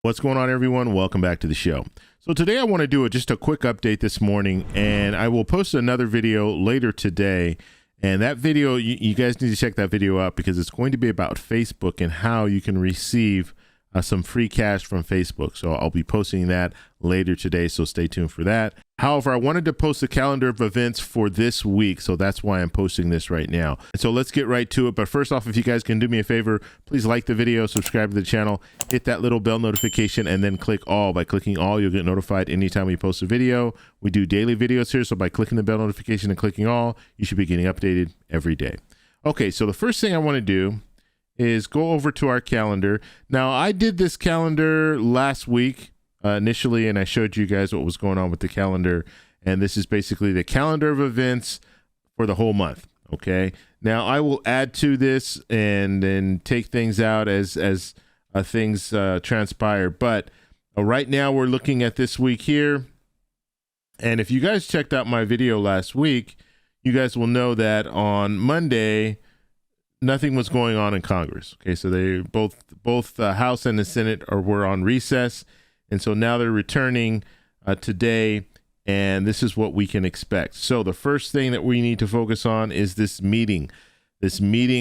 What's going on, everyone? Welcome back to the show. So today I want to do just a quick update this morning, and I will post another video later today. And that video, you guys need to check that video out because it's going to be about Facebook and how you can receive some free cash from Facebook. So I'll be posting that later today, so stay tuned for that. However, I wanted to post a calendar of events for this week, so that's why I'm posting this right now. And so let's get right to it. But first off, if you guys can do me a favor, please like the video, subscribe to the channel, hit that little bell notification, and then click all. By clicking all, you'll get notified anytime we post a video. We do daily videos here, so by clicking the bell notification and clicking all, you should be getting updated every day. Okay, so the first thing I want to do is go over to our calendar. Now, I did this calendar last week initially, and I showed you guys what was going on with the calendar. And this is basically the calendar of events for the whole month. Okay. Now, I will add to this and then take things out as things transpire. But right now, we're looking at this week here. And if you guys checked out my video last week, you guys will know that on Monday, nothing was going on in Congress. Okay, so they both the House and the Senate were on recess, and so now they're returning today, and this is what we can expect. So the first thing that we need to focus on is this meeting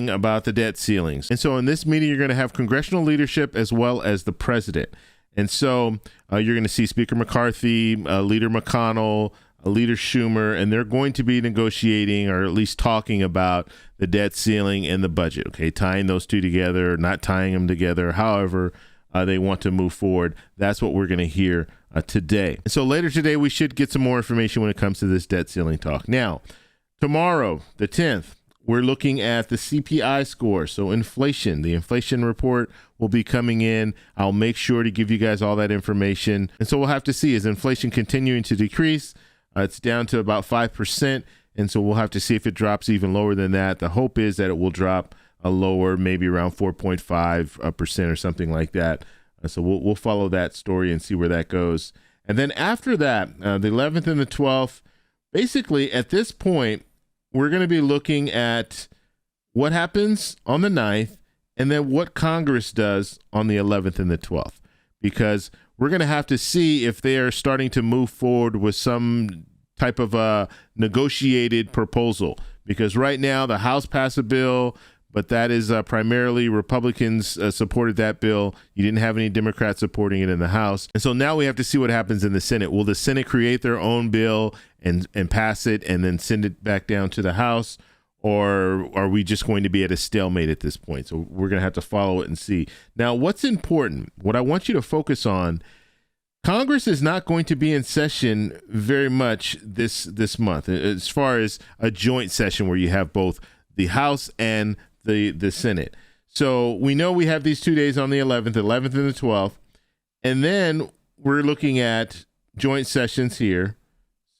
about the debt ceilings. And so in this meeting, you're going to have congressional leadership as well as the president. And so you're going to see Speaker McCarthy, Leader McConnell, Leader Schumer, and they're going to be negotiating or at least talking about the debt ceiling and the budget, okay, tying those two together, not tying them together, however they want to move forward. That's what we're going to hear today. So later today, we should get some more information when it comes to this debt ceiling talk. Now, tomorrow, the 10th, we're looking at the CPI score. So inflation, the inflation report will be coming in. I'll make sure to give you guys all that information. And so we'll have to see, is inflation continuing to decrease? It's down to about 5%, and so we'll have to see if it drops even lower than that. The hope is that it will drop lower, maybe around 4.5% or something like that. So we'll follow that story and see where that goes. And then after that, the 11th and the 12th, basically at this point, we're going to be looking at what happens on the 9th and then what Congress does on the 11th and the 12th, because we're going to have to see if they are starting to move forward with some type of a negotiated proposal, because right now the House passed a bill, but that is primarily Republicans supported that bill. You didn't have any Democrats supporting it in the House. And so now we have to see what happens in the Senate. Will the Senate create their own bill and pass it and then send it back down to the House? Or are we just going to be at a stalemate at this point? So we're going to have to follow it and see. Now, what's important, what I want you to focus on, Congress is not going to be in session very much this month, as far as a joint session where you have both the House and the Senate. So we know we have these 2 days on the 11th and the 12th, and then we're looking at joint sessions here.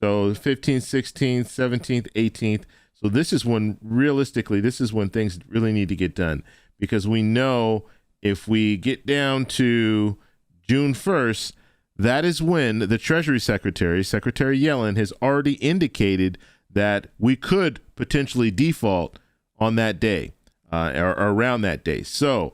So 15th, 16th, 17th, 18th. So this is when, realistically, this is when things really need to get done, because we know if we get down to June 1st, that is when the Treasury Secretary, Secretary Yellen, has already indicated that we could potentially default on that day or around that day. So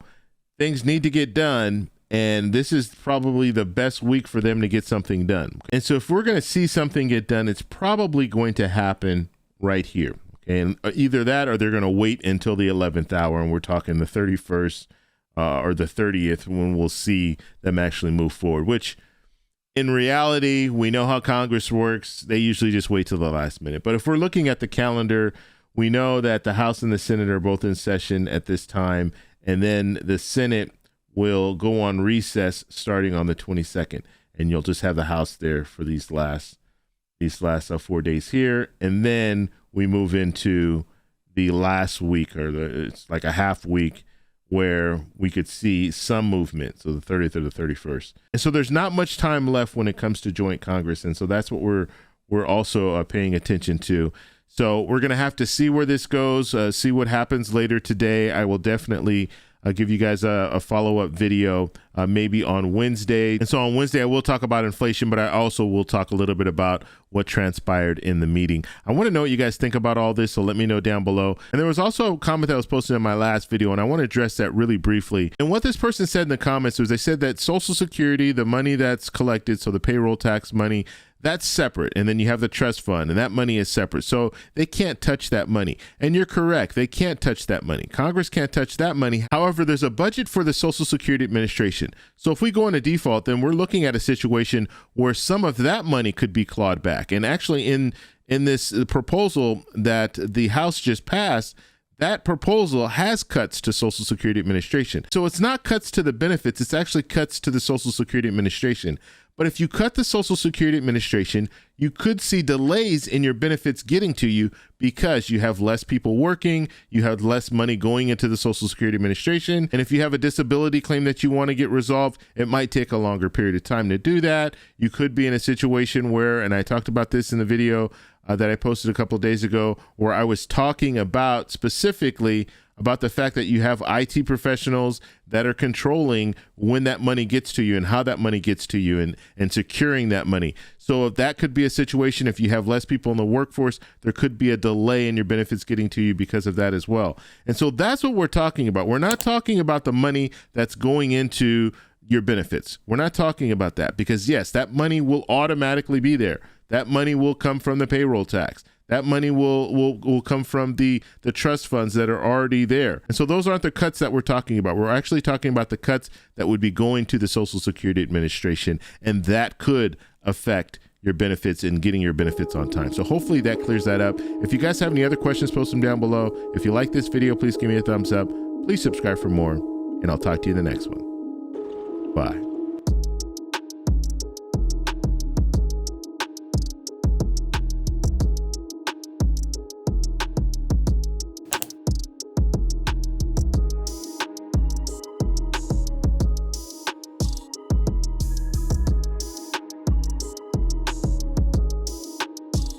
things need to get done, and this is probably the best week for them to get something done. And so if we're going to see something get done, it's probably going to happen right here. And either that or they're going to wait until the 11th hour, and we're talking the 31st or the 30th when we'll see them actually move forward, which in reality, we know how Congress works. They usually just wait till the last minute. But if we're looking at the calendar, we know that the House and the Senate are both in session at this time, and then the Senate will go on recess starting on the 22nd, and you'll just have the House there for these last 4 days here, and then we move into the last week, or it's like a half week, where we could see some movement, so the 30th or the 31st. And so there's not much time left when it comes to joint Congress, and so that's what we're also paying attention to. So we're going to have to see where this goes, see what happens later today. I will definitely I'll give you guys a follow-up video maybe on Wednesday. And so on Wednesday, I will talk about inflation, but I also will talk a little bit about what transpired in the meeting. I want to know what you guys think about all this, so let me know down below. And there was also a comment that was posted in my last video, and I want to address that really briefly. And what this person said in the comments was they said that Social Security, the money that's collected, so the payroll tax money, that's separate. And then you have the trust fund, and that money is separate. So they can't touch that money. And you're correct. They can't touch that money. Congress can't touch that money. However, there's a budget for the Social Security Administration. So if we go into default, then we're looking at a situation where some of that money could be clawed back. And actually in this proposal that the House just passed, that proposal has cuts to Social Security Administration. So it's not cuts to the benefits, it's actually cuts to the Social Security Administration. But if you cut the Social Security Administration, you could see delays in your benefits getting to you because you have less people working, you have less money going into the Social Security Administration. And if you have a disability claim that you want to get resolved, it might take a longer period of time to do that. You could be in a situation where, and I talked about this in the video that I posted a couple of days ago, where I was talking about specifically about the fact that you have IT professionals that are controlling when that money gets to you and how that money gets to you and securing that money. So if that could be a situation, if you have less people in the workforce, there could be a delay in your benefits getting to you because of that as well. And so that's what we're talking about. We're not talking about the money that's going into your benefits. We're not talking about that because yes, that money will automatically be there. That money will come from the payroll tax. That money will come from the trust funds that are already there. And so those aren't the cuts that we're talking about. We're actually talking about the cuts that would be going to the Social Security Administration, and that could affect your benefits and getting your benefits on time. So hopefully that clears that up. If you guys have any other questions, post them down below. If you like this video, please give me a thumbs up. Please subscribe for more, and I'll talk to you in the next one. Bye.